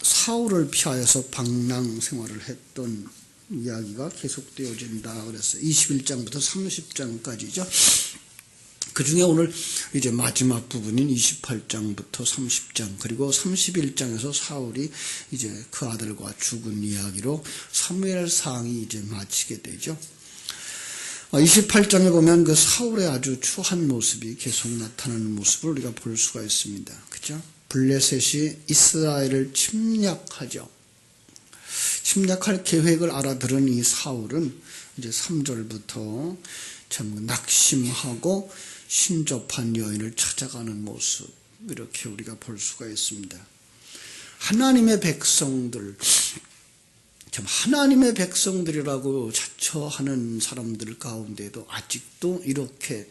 사울을 피하여서 방랑 생활을 했던 이야기가 계속되어진다 그랬어요. 21장부터 30장까지죠. 그 중에 오늘 이제 마지막 부분인 28장부터 30장, 그리고 31장에서 사울이 이제 그 아들과 죽은 이야기로 사무엘상이 이제 마치게 되죠. 28장에 보면 그 사울의 아주 추한 모습이 계속 나타나는 모습을 우리가 볼 수가 있습니다. 그죠? 블레셋이 이스라엘을 침략하죠. 침략할 계획을 알아들은 이 사울은 이제 3절부터 참 낙심하고 신접한 여인을 찾아가는 모습, 이렇게 우리가 볼 수가 있습니다. 하나님의 백성들, 참 하나님의 백성들이라고 자처하는 사람들 가운데도 아직도 이렇게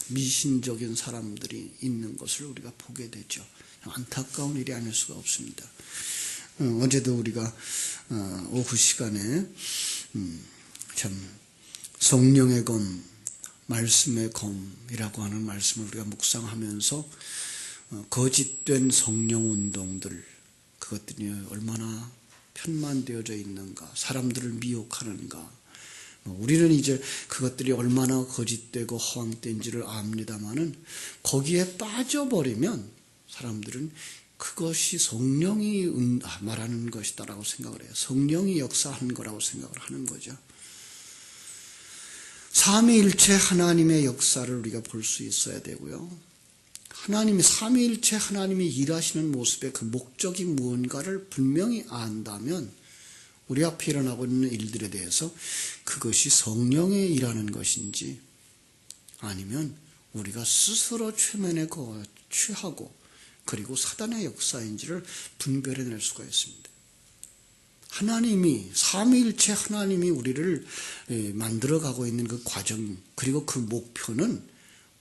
미신적인 사람들이 있는 것을 우리가 보게 되죠. 안타까운 일이 아닐 수가 없습니다. 어제도 우리가 오후 시간에 참 성령의 검, 말씀의 검이라고 하는 말씀을 우리가 묵상하면서 거짓된 성령 운동들, 그것들이 얼마나 편만되어져 있는가, 사람들을 미혹하는가. 우리는 이제 그것들이 얼마나 거짓되고 허황된지를 압니다마는 거기에 빠져버리면 사람들은 그것이 성령이 말하는 것이다라고 생각을 해요. 성령이 역사하는 거라고 생각을 하는 거죠. 삼위일체 하나님의 역사를 우리가 볼 수 있어야 되고요. 삼위일체 하나님이 일하시는 모습의 그 목적이 무언가를 분명히 안다면 우리 앞에 일어나고 있는 일들에 대해서 그것이 성령의 일하는 것인지 아니면 우리가 스스로 최면에 취하고 그리고 사단의 역사인지를 분별해낼 수가 있습니다. 하나님이, 삼위일체 하나님이 우리를 만들어가고 있는 그 과정, 그리고 그 목표는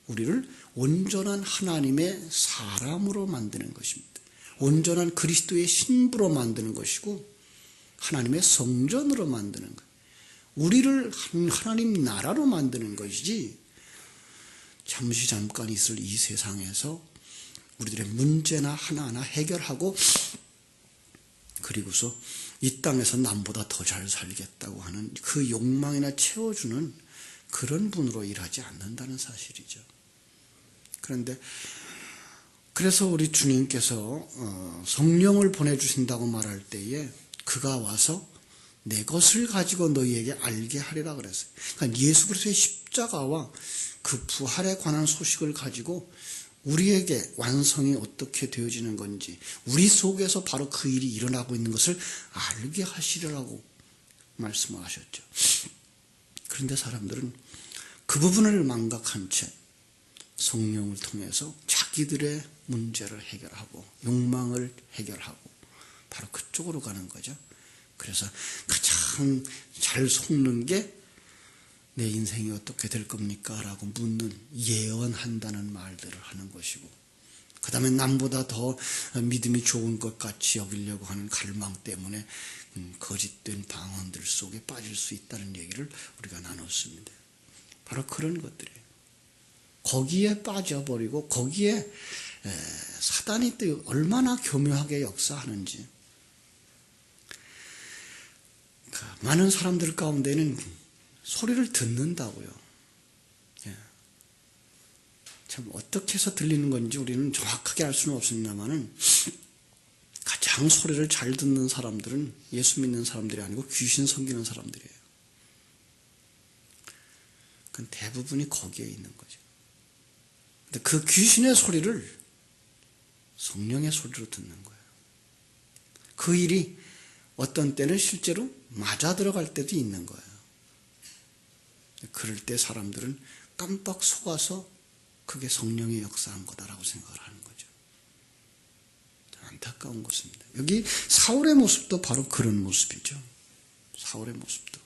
우리를 온전한 하나님의 사람으로 만드는 것입니다. 온전한 그리스도의 신부로 만드는 것이고 하나님의 성전으로 만드는 것, 우리를 하나님 나라로 만드는 것이지 잠깐 있을 이 세상에서 우리들의 문제나 하나하나 해결하고 그리고서 이 땅에서 남보다 더 잘 살겠다고 하는 그 욕망이나 채워주는 그런 분으로 일하지 않는다는 사실이죠. 그래서 우리 주님께서 성령을 보내주신다고 말할 때에 그가 와서 내 것을 가지고 너희에게 알게 하리라 그랬어요. 그러니까 예수 그리스도의 십자가와 그 부활에 관한 소식을 가지고 우리에게 완성이 어떻게 되어지는 건지, 우리 속에서 바로 그 일이 일어나고 있는 것을 알게 하시리라고 말씀을 하셨죠. 그런데 사람들은 그 부분을 망각한 채 성령을 통해서 자기들의 문제를 해결하고 욕망을 해결하고 바로 그쪽으로 가는 거죠. 그래서 가장 잘 속는 게 내 인생이 어떻게 될 겁니까? 라고 묻는, 예언한다는 말들을 하는 것이고, 그 다음에 남보다 더 믿음이 좋은 것 같이 여기려고 하는 갈망 때문에 거짓된 방언들 속에 빠질 수 있다는 얘기를 우리가 나눴습니다. 바로 그런 것들이에요. 거기에 빠져버리고 거기에 사단이 또 얼마나 교묘하게 역사하는지. 많은 사람들 가운데는 소리를 듣는다고요. 참 어떻게 해서 들리는 건지 우리는 정확하게 알 수는 없습니다만은 가장 소리를 잘 듣는 사람들은 예수 믿는 사람들이 아니고 귀신 섬기는 사람들이에요. 그건 대부분이 거기에 있는 거죠. 근데 그 귀신의 소리를 성령의 소리로 듣는 거예요. 그 일이 어떤 때는 실제로 맞아 들어갈 때도 있는 거예요. 그럴 때 사람들은 깜빡 속아서 그게 성령의 역사한 거다라고 생각을 하는 거죠. 안타까운 것입니다. 여기 사울의 모습도 바로 그런 모습이죠. 사울의 모습도.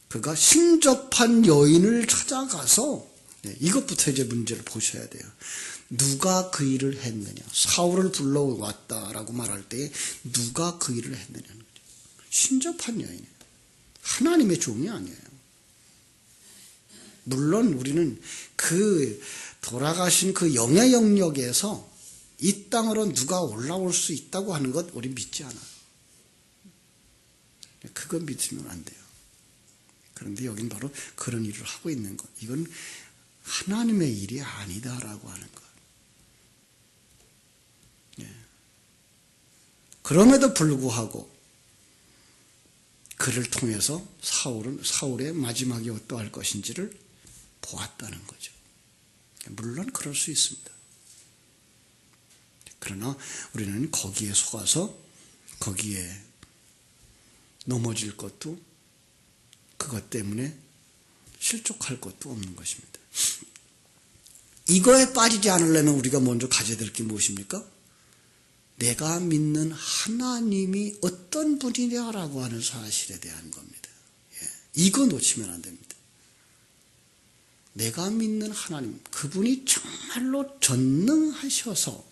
그가 신접한 여인을 찾아가서, 이것부터 이제 문제를 보셔야 돼요. 누가 그 일을 했느냐. 사울을 불러왔다라고 말할 때 누가 그 일을 했느냐는 거죠. 신접한 여인이에요. 하나님의 종이 아니에요. 물론 우리는 그 돌아가신 그 영의 영역에서 이 땅으로 누가 올라올 수 있다고 하는 것 우리 믿지 않아요. 그거 믿으면 안 돼요. 그런데 여긴 바로 그런 일을 하고 있는 것. 이건 하나님의 일이 아니다라고 하는 것. 예. 그럼에도 불구하고 그를 통해서 사울의 마지막이 어떠할 것인지를 보았다는 거죠. 물론 그럴 수 있습니다. 그러나 우리는 거기에 속아서 거기에 넘어질 것도 그것 때문에 실족할 것도 없는 것입니다. 이거에 빠지지 않으려면 우리가 먼저 가져야 될 게 무엇입니까? 내가 믿는 하나님이 어떤 분이냐라고 하는 사실에 대한 겁니다. 예. 이거 놓치면 안 됩니다. 내가 믿는 하나님, 그분이 정말로 전능하셔서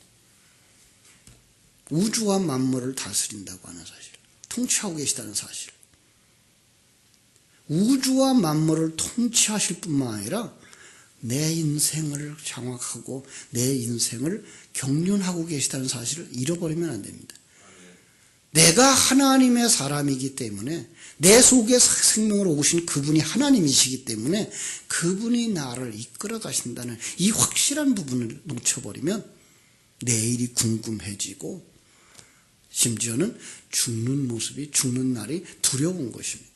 우주와 만물을 다스린다고 하는 사실, 통치하고 계시다는 사실. 우주와 만물을 통치하실 뿐만 아니라 내 인생을 장악하고 내 인생을 경륜하고 계시다는 사실을 잃어버리면 안 됩니다. 내가 하나님의 사람이기 때문에 내 속에 생명으로 오신 그분이 하나님이시기 때문에 그분이 나를 이끌어 가신다는 이 확실한 부분을 놓쳐버리면 내일이 궁금해지고 심지어는 죽는 모습이, 죽는 날이 두려운 것입니다.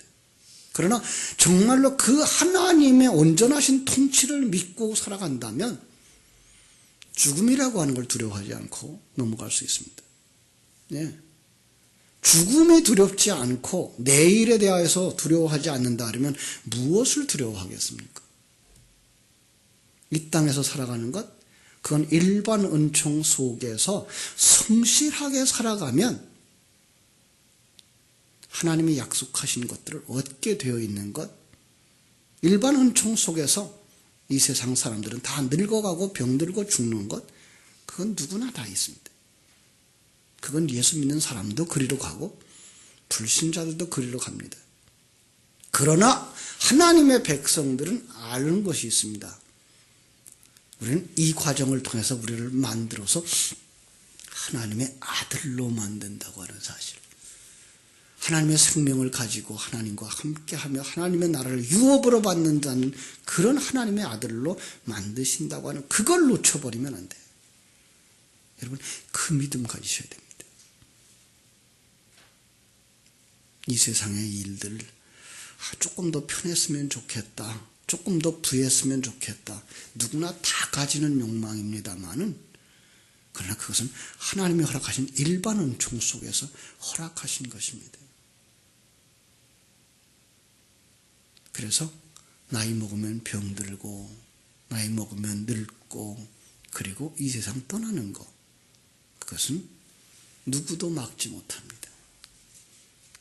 그러나 정말로 그 하나님의 온전하신 통치를 믿고 살아간다면 죽음이라고 하는 걸 두려워하지 않고 넘어갈 수 있습니다. 네. 죽음이 두렵지 않고 내일에 대하여서 두려워하지 않는다 하면 무엇을 두려워하겠습니까? 이 땅에서 살아가는 것, 그건 일반 은총 속에서 성실하게 살아가면 하나님이 약속하신 것들을 얻게 되어 있는 것, 일반 은총 속에서 이 세상 사람들은 다 늙어가고 병들고 죽는 것, 그건 누구나 다 있습니다. 그건 예수 믿는 사람도 그리로 가고 불신자들도 그리로 갑니다. 그러나 하나님의 백성들은 아는 것이 있습니다. 우리는 이 과정을 통해서 우리를 만들어서 하나님의 아들로 만든다고 하는 사실. 하나님의 생명을 가지고 하나님과 함께하며 하나님의 나라를 유업으로 받는다는 그런 하나님의 아들로 만드신다고 하는 그걸 놓쳐버리면 안 돼요. 여러분, 그 믿음 가지셔야 됩니다. 이 세상의 일들 조금 더 편했으면 좋겠다, 조금 더 부했으면 좋겠다, 누구나 다 가지는 욕망입니다만은, 그러나 그것은 하나님이 허락하신 일반 은총 속에서 허락하신 것입니다. 그래서 나이 먹으면 병들고 나이 먹으면 늙고 그리고 이 세상 떠나는 것, 그것은 누구도 막지 못합니다.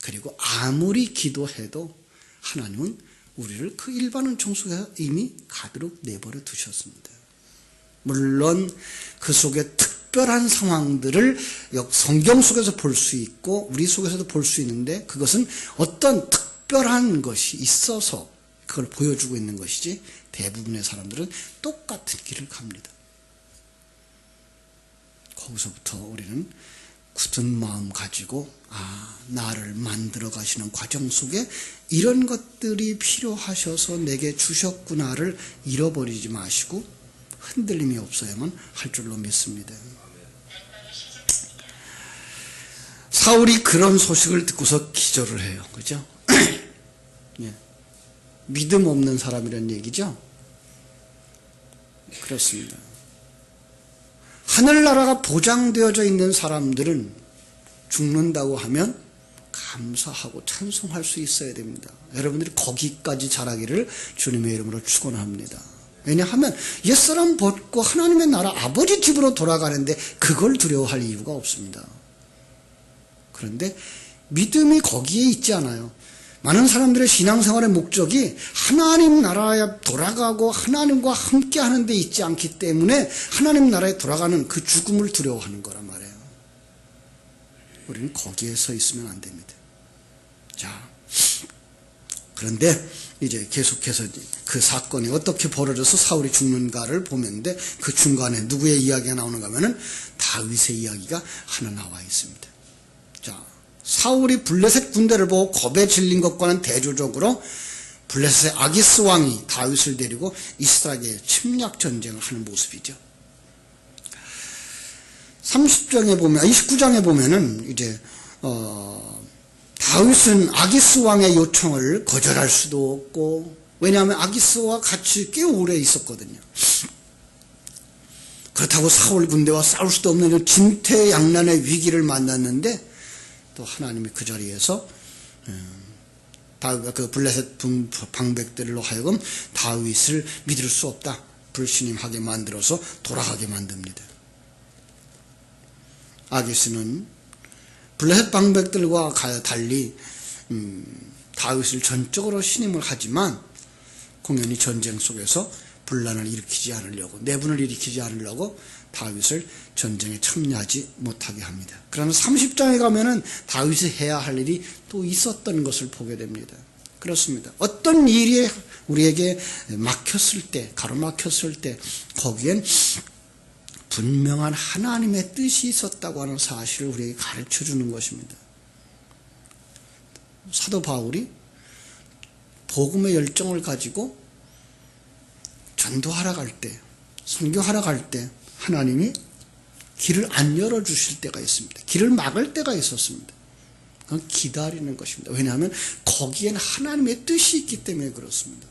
그리고 아무리 기도해도 하나님은 우리를 그 일반 은총 속에 이미 가도록 내버려 두셨습니다. 물론 그 속에 특별한 상황들을 성경 속에서 볼 수 있고 우리 속에서도 볼 수 있는데 그것은 어떤 특별한 것이 있어서 그걸 보여주고 있는 것이지 대부분의 사람들은 똑같은 길을 갑니다. 거기서부터 우리는 굳은 마음 가지고 나를 만들어 가시는 과정 속에 이런 것들이 필요하셔서 내게 주셨구나를 잃어버리지 마시고 흔들림이 없어야만 할 줄로 믿습니다. 사울이 그런 소식을 듣고서 기절을 해요. 그죠? 예. 믿음 없는 사람이라는 얘기죠? 그렇습니다. 하늘나라가 보장되어져 있는 사람들은 죽는다고 하면 감사하고 찬송할 수 있어야 됩니다. 여러분들이 거기까지 자라기를 주님의 이름으로 축원합니다. 왜냐하면 옛사람 벗고 하나님의 나라 아버지 집으로 돌아가는데 그걸 두려워할 이유가 없습니다. 그런데 믿음이 거기에 있지 않아요. 많은 사람들의 신앙생활의 목적이 하나님 나라에 돌아가고 하나님과 함께 하는 데 있지 않기 때문에 하나님 나라에 돌아가는 그 죽음을 두려워하는 거란 말이에요. 우리는 거기에 서 있으면 안 됩니다. 자, 그런데 이제 계속해서 그 사건이 어떻게 벌어져서 사울이 죽는가를 보면데 그 중간에 누구의 이야기가 나오는가 하면은 다윗의 이야기가 하나 나와 있습니다. 자, 사울이 블레셋 군대를 보고 겁에 질린 것과는 대조적으로 블레셋의 아기스 왕이 다윗을 데리고 이스라엘에 침략 전쟁을 하는 모습이죠. 30장에 보면, 29장에 보면은 이제 다윗은 아기스 왕의 요청을 거절할 수도 없고, 왜냐하면 아기스와 같이 꽤 오래 있었거든요. 그렇다고 사울 군대와 싸울 수도 없는 진퇴양난의 위기를 만났는데, 또 하나님이 그 자리에서 그 블레셋 방백들로 하여금 다윗을 믿을 수 없다, 불신임하게 만들어서 돌아가게 만듭니다. 아기스는 블레셋 방백들과 달리 다윗을 전적으로 신임을 하지만 공연히 전쟁 속에서 분란을 일으키지 않으려고, 내분을 일으키지 않으려고 다윗을 전쟁에 참여하지 못하게 합니다. 그러나 30장에 가면은 다윗이 해야 할 일이 또 있었던 것을 보게 됩니다. 그렇습니다. 어떤 일이 우리에게 막혔을 때, 가로막혔을 때 거기엔 분명한 하나님의 뜻이 있었다고 하는 사실을 우리에게 가르쳐 주는 것입니다. 사도 바울이 복음의 열정을 가지고 전도하러 갈 때, 선교하러 갈 때 하나님이 길을 안 열어주실 때가 있습니다. 길을 막을 때가 있었습니다. 그건 기다리는 것입니다. 왜냐하면 거기엔 하나님의 뜻이 있기 때문에 그렇습니다.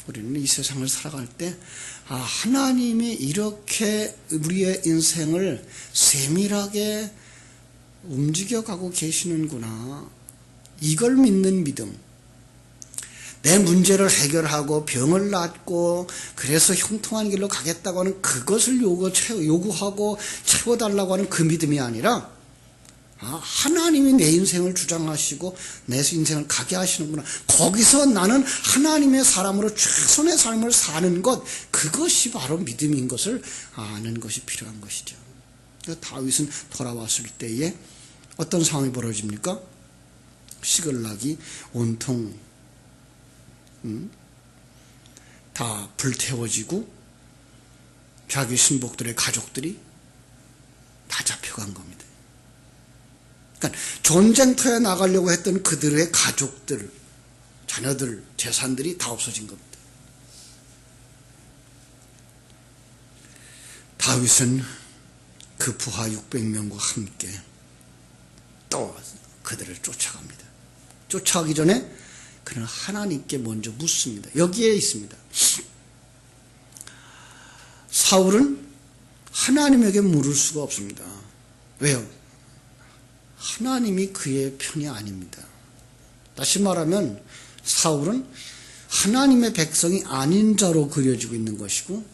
우리는 이 세상을 살아갈 때 하나님이 이렇게 우리의 인생을 세밀하게 움직여가고 계시는구나, 이걸 믿는 믿음. 내 문제를 해결하고 병을 낫고 그래서 형통한 길로 가겠다고 하는 그것을 요구하고 채워달라고 하는 그 믿음이 아니라 하나님이 내 인생을 주장하시고 내 인생을 가게 하시는구나, 거기서 나는 하나님의 사람으로 최선의 삶을 사는 것, 그것이 바로 믿음인 것을 아는 것이 필요한 것이죠. 다윗은 돌아왔을 때에 어떤 상황이 벌어집니까? 시글락이 온통 다 불태워지고 자기 신복들의 가족들이 다 잡혀간 겁니다. 그러니까 전쟁터에 나가려고 했던 그들의 가족들, 자녀들, 재산들이 다 없어진 겁니다. 다윗은 그 부하 600명과 함께 또 그들을 쫓아갑니다. 쫓아가기 전에 그는 하나님께 먼저 묻습니다. 여기에 있습니다. 사울은 하나님에게 물을 수가 없습니다. 왜요? 하나님이 그의 편이 아닙니다. 다시 말하면 사울은 하나님의 백성이 아닌 자로 그려지고 있는 것이고,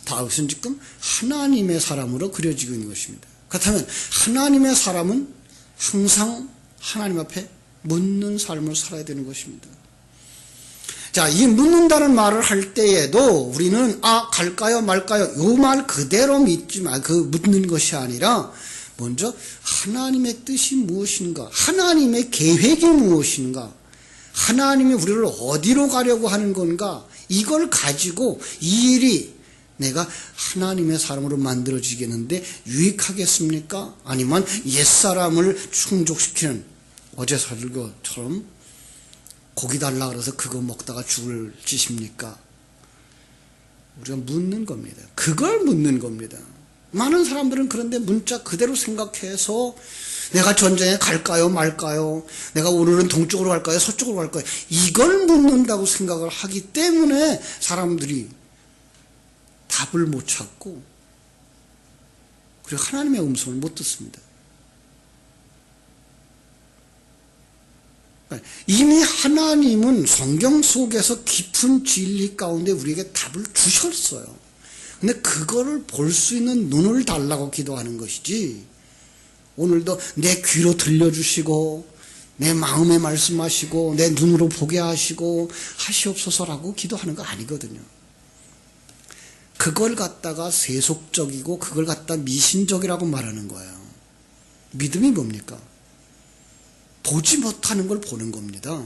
다윗은 지금 하나님의 사람으로 그려지고 있는 것입니다. 그렇다면 하나님의 사람은 항상 하나님 앞에 묻는 삶을 살아야 되는 것입니다. 자, 이 묻는다는 말을 할 때에도 우리는 갈까요 말까요, 요 말 그대로 믿지만 묻는 것이 아니라 먼저 하나님의 뜻이 무엇인가, 하나님의 계획이 무엇인가, 하나님이 우리를 어디로 가려고 하는 건가, 이걸 가지고 이 일이 내가 하나님의 사람으로 만들어지겠는데 유익하겠습니까? 아니면 옛사람을 충족시키는, 어제 설교 것처럼 고기 달라 그래서 그거 먹다가 죽을 짓입니까? 우리가 묻는 겁니다. 그걸 묻는 겁니다. 많은 사람들은 그런데 문자 그대로 생각해서 내가 전쟁에 갈까요 말까요, 내가 오늘은 동쪽으로 갈까요 서쪽으로 갈까요, 이걸 묻는다고 생각을 하기 때문에 사람들이 답을 못 찾고 그리고 하나님의 음성을 못 듣습니다. 이미 하나님은 성경 속에서 깊은 진리 가운데 우리에게 답을 주셨어요. 근데 그거를 볼 수 있는 눈을 달라고 기도하는 것이지, 오늘도 내 귀로 들려주시고 내 마음에 말씀하시고 내 눈으로 보게 하시고 하시옵소서라고 기도하는 거 아니거든요. 그걸 갖다가 세속적이고 그걸 갖다 미신적이라고 말하는 거예요. 믿음이 뭡니까? 보지 못하는 걸 보는 겁니다.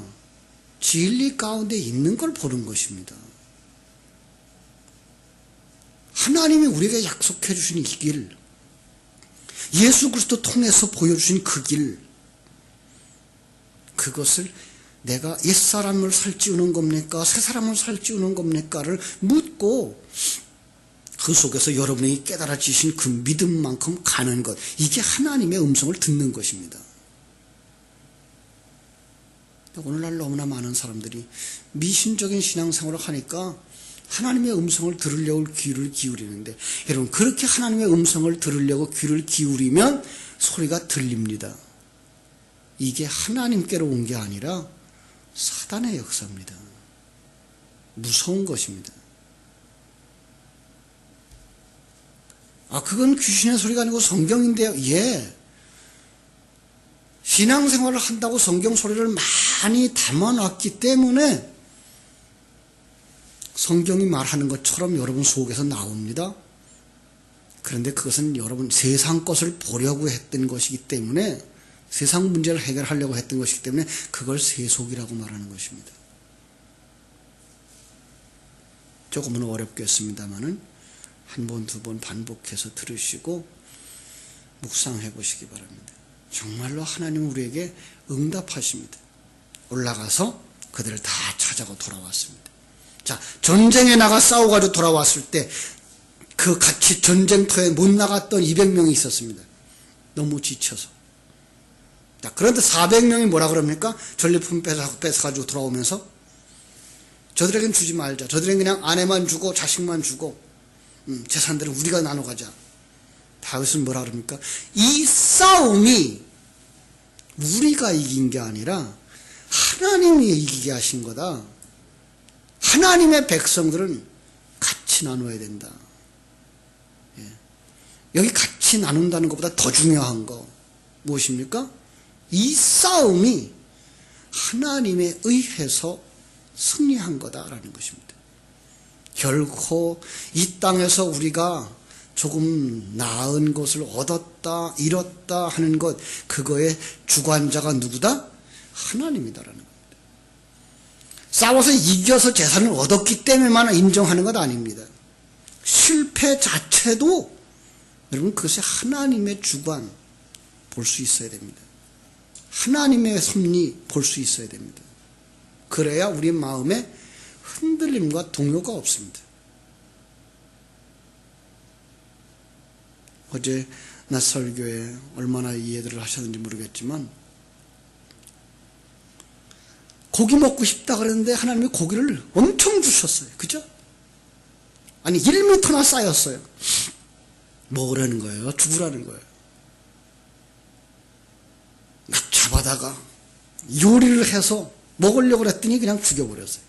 진리 가운데 있는 걸 보는 것입니다. 하나님이 우리에게 약속해 주신 이 길, 예수 그리스도 통해서 보여주신 그 길, 그것을 내가 옛사람을 살찌우는 겁니까? 새사람을 살찌우는 겁니까?를 묻고 그 속에서 여러분이 깨달아지신 그 믿음만큼 가는 것, 이게 하나님의 음성을 듣는 것입니다. 오늘날 너무나 많은 사람들이 미신적인 신앙생활을 하니까 하나님의 음성을 들으려고 귀를 기울이는데, 여러분 그렇게 하나님의 음성을 들으려고 귀를 기울이면 소리가 들립니다. 이게 하나님께로 온 게 아니라 사단의 역사입니다. 무서운 것입니다. 그건 귀신의 소리가 아니고 성경인데요. 예. 신앙생활을 한다고 성경 소리를 많이 담아놨기 때문에 성경이 말하는 것처럼 여러분 속에서 나옵니다. 그런데 그것은 여러분 세상 것을 보려고 했던 것이기 때문에, 세상 문제를 해결하려고 했던 것이기 때문에 그걸 세속이라고 말하는 것입니다. 조금은 어렵겠습니다만은 한 번, 두 번 반복해서 들으시고 묵상해 보시기 바랍니다. 정말로 하나님은 우리에게 응답하십니다. 올라가서 그들을 다 찾아고 돌아왔습니다. 자, 전쟁에 나가 싸워가지고 돌아왔을 때 그 같이 전쟁터에 못 나갔던 200명이 있었습니다. 너무 지쳐서. 자, 그런데 400명이 뭐라 그럽니까? 전리품 뺏어가지고 돌아오면서 저들에겐 주지 말자. 저들에겐 그냥 아내만 주고 자식만 주고 재산들은 우리가 나눠가자. 다윗은 뭐라 그럽니까? 이 싸움이 우리가 이긴 게 아니라 하나님이 이기게 하신 거다. 하나님의 백성들은 같이 나눠야 된다. 여기 같이 나눈다는 것보다 더 중요한 거 무엇입니까? 이 싸움이 하나님에 의해서 승리한 거다라는 것입니다. 결코 이 땅에서 우리가 조금 나은 것을 얻었다, 잃었다 하는 것, 그거의 주관자가 누구다? 하나님이다라는 겁니다. 싸워서 이겨서 재산을 얻었기 때문에만 인정하는 것 아닙니다. 실패 자체도 여러분 그것이 하나님의 주관 볼 수 있어야 됩니다. 하나님의 섭리 볼 수 있어야 됩니다. 그래야 우리 마음에 흔들림과 동요가 없습니다. 어제 낮 설교에 얼마나 이해들을 하셨는지 모르겠지만 고기 먹고 싶다 그랬는데 하나님이 고기를 엄청 주셨어요. 그죠? 아니 1m나 쌓였어요. 먹으라는 거예요? 죽으라는 거예요? 막 잡아다가 요리를 해서 먹으려고 했더니 그냥 죽여버렸어요.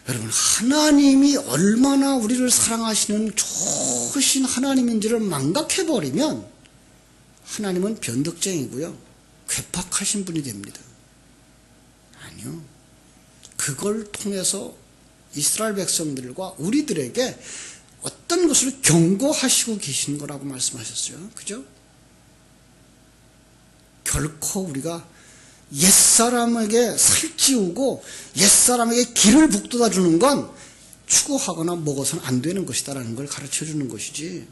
여러분, 하나님이 얼마나 우리를 사랑하시는 좋으신 하나님인지를 망각해버리면 하나님은 변덕쟁이고요, 괴팍하신 분이 됩니다. 아니요. 그걸 통해서 이스라엘 백성들과 우리들에게 어떤 것을 경고하시고 계신 거라고 말씀하셨어요. 그죠? 결코 우리가 옛사람에게 살찌우고 옛사람에게 기를 북돋아 주는 건 추구하거나 먹어서는 안 되는 것이다라는 걸 가르쳐 주는 것이지,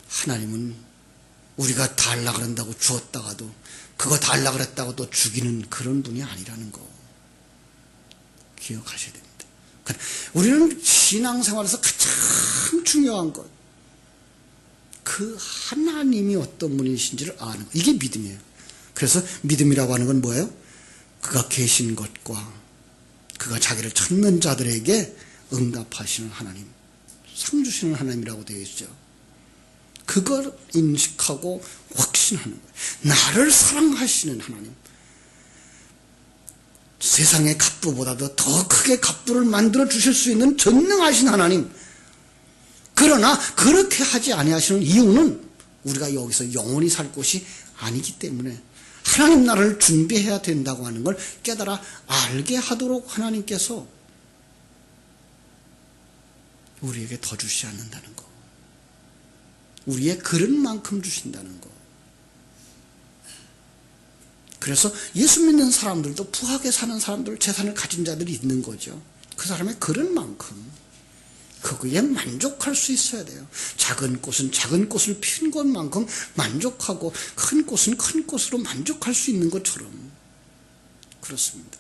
하나님은 우리가 달라 그런다고 주었다가도 그거 달라 그랬다고 또 죽이는 그런 분이 아니라는 거 기억하셔야 됩니다. 우리는 신앙생활에서 가장 중요한 것, 그 하나님이 어떤 분이신지를 아는 것, 이게 믿음이에요. 그래서 믿음이라고 하는 건 뭐예요? 그가 계신 것과 그가 자기를 찾는 자들에게 응답하시는 하나님, 상 주시는 하나님이라고 되어 있죠. 그걸 인식하고 확신하는 거예요. 나를 사랑하시는 하나님, 세상의 갑부보다도 더 크게 갑부를 만들어 주실 수 있는 전능하신 하나님. 그러나 그렇게 하지 아니하시는 이유는 우리가 여기서 영원히 살 곳이 아니기 때문에 하나님 나라를 준비해야 된다고 하는 걸 깨달아 알게 하도록 하나님께서 우리에게 더 주시지 않는다는 거, 우리의 그릇만큼 주신다는 거, 그래서 예수 믿는 사람들도 부하게 사는 사람들, 재산을 가진 자들이 있는 거죠. 그 사람의 그런 만큼 그거에 만족할 수 있어야 돼요. 작은 꽃은 작은 꽃을 피운 것만큼 만족하고 큰 꽃은 큰 꽃으로 만족할 수 있는 것처럼 그렇습니다.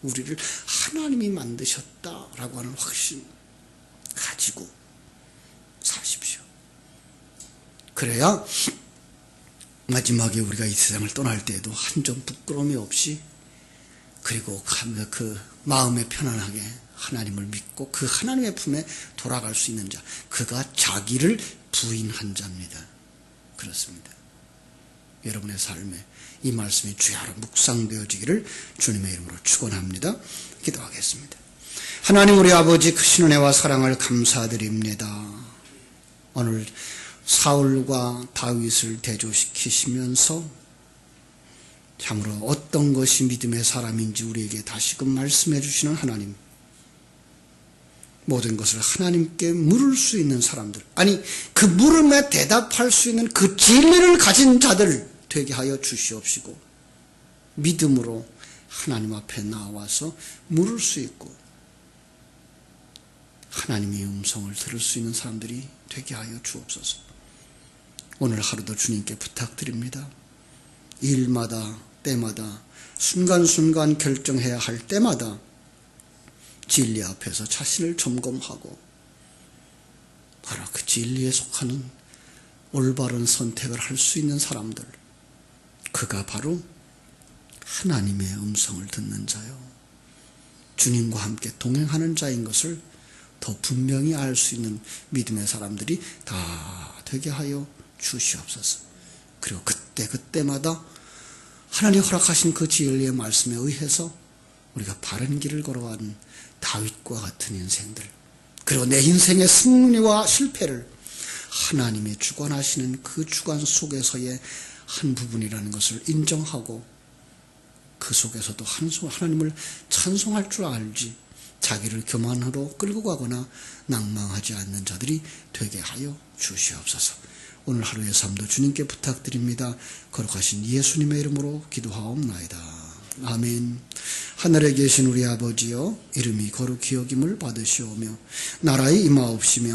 우리를 하나님이 만드셨다라고 하는 확신 가지고 사십시오. 그래야 마지막에 우리가 이 세상을 떠날 때에도 한 점 부끄러움이 없이, 그리고 그 마음에 편안하게 하나님을 믿고 그 하나님의 품에 돌아갈 수 있는 자, 그가 자기를 부인한 자입니다. 그렇습니다. 여러분의 삶에 이 말씀이 주야로 묵상되어지기를 주님의 이름으로 축원합니다. 기도하겠습니다. 하나님 우리 아버지 크신 은혜와 사랑을 감사드립니다. 오늘 사울과 다윗을 대조시키시면서 참으로 어떤 것이 믿음의 사람인지 우리에게 다시금 말씀해 주시는 하나님, 모든 것을 하나님께 물을 수 있는 사람들, 아니 그 물음에 대답할 수 있는 그 진리를 가진 자들 되게 하여 주시옵시고, 믿음으로 하나님 앞에 나와서 물을 수 있고 하나님의 음성을 들을 수 있는 사람들이 되게 하여 주옵소서. 오늘 하루도 주님께 부탁드립니다. 일마다 때마다 순간순간 결정해야 할 때마다 진리 앞에서 자신을 점검하고 바로 그 진리에 속하는 올바른 선택을 할 수 있는 사람들, 그가 바로 하나님의 음성을 듣는 자요, 주님과 함께 동행하는 자인 것을 더 분명히 알 수 있는 믿음의 사람들이 다 되게 하여 주시옵소서. 그리고 그때마다 하나님 허락하신 그 진리의 말씀에 의해서 우리가 바른 길을 걸어가는 다윗과 같은 인생들, 그리고 내 인생의 승리와 실패를 하나님의 주관하시는 그 주관 속에서의 한 부분이라는 것을 인정하고 그 속에서도 하나님을 찬송할 줄 알지 자기를 교만으로 끌고 가거나 낭망하지 않는 자들이 되게 하여 주시옵소서. 오늘 하루의 삶도 주님께 부탁드립니다. 거룩하신 예수님의 이름으로 기도하옵나이다. 아멘. 하늘에 계신 우리 아버지여, 이름이 거룩히 여김을 받으시오며 나라의 임하옵시며